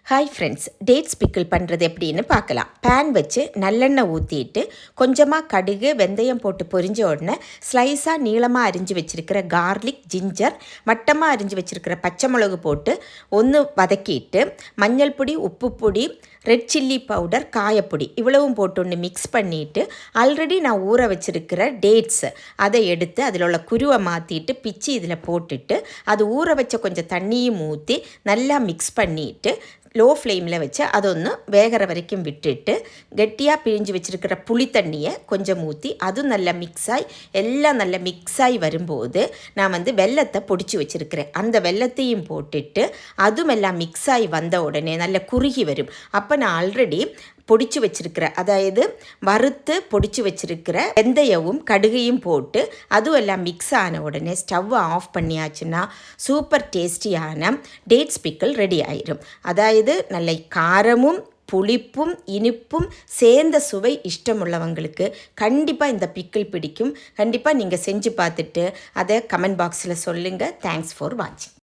Hi friends, dates pickle பண்ணுறது எப்படின்னு பார்க்கலாம். பேன் வச்சு நல்லெண்ணெய் ஊற்றிட்டு கொஞ்சமாக கடுகு வெந்தயம் போட்டு பொரிஞ்ச உடனே ஸ்லைஸாக நீளமாக அரிஞ்சு வச்சுருக்கிற கார்லிக், ஜிஞ்சர், மட்டமாக அரிஞ்சு வச்சுருக்கிற பச்சை மிளகு போட்டு ஒன்று வதக்கிட்டு மஞ்சள் பொடி, உப்பு பொடி, ரெட் சில்லி பவுடர், காயப்பொடி இவ்வளவும் போட்டு ஒன்று மிக்ஸ் பண்ணிவிட்டு ஆல்ரெடி நான் ஊற வச்சுருக்கிற டேட்ஸு அதை எடுத்து அதில் உள்ள குருவை மாற்றிட்டு பிச்சு இதில் போட்டுட்டு அது ஊற வச்ச கொஞ்சம் தண்ணியும் ஊற்றி நல்லா மிக்ஸ் பண்ணிவிட்டு லோ ஃப்ளேமில் வச்சு அதை ஒன்று வேகிற வரைக்கும் விட்டுட்டு கெட்டியாக பிழிஞ்சு வச்சுருக்கிற புளி தண்ணியை கொஞ்சம் ஊற்றி அதுவும் நல்லா மிக்ஸாகி எல்லாம் நல்லா மிக்ஸாகி வரும்போது நான் வெல்லத்தை பொடிச்சு வச்சுருக்கிறேன். அந்த வெல்லத்தையும் போட்டுட்டு அதுவும் எல்லாம் மிக்ஸாகி வந்த உடனே நல்லா குறுகி வரும். அப்போ நான் ஆல்ரெடி பொடிச்சு வச்சுருக்கிற, அதாவது வறுத்து பொடிச்சு வச்சுருக்கிற வெந்தயமும் கடுகையும் போட்டு அதுவும் எல்லாம் மிக்ஸ் ஆன உடனே ஸ்டவ்வை ஆஃப் பண்ணியாச்சுன்னா சூப்பர் டேஸ்டியான டேட்ஸ் பிக்கிள் ரெடி ஆயிடும். அதாவது நல்ல காரமும் புளிப்பும் இனிப்பும் சேர்ந்த சுவை இஷ்டமுள்ளவங்களுக்கு கண்டிப்பாக இந்த பிக்கிள் பிடிக்கும். கண்டிப்பாக நீங்கள் செஞ்சு பார்த்துட்டு அதை கமெண்ட் பாக்ஸில் சொல்லுங்கள். தேங்க்ஸ் ஃபார் வாட்சிங்.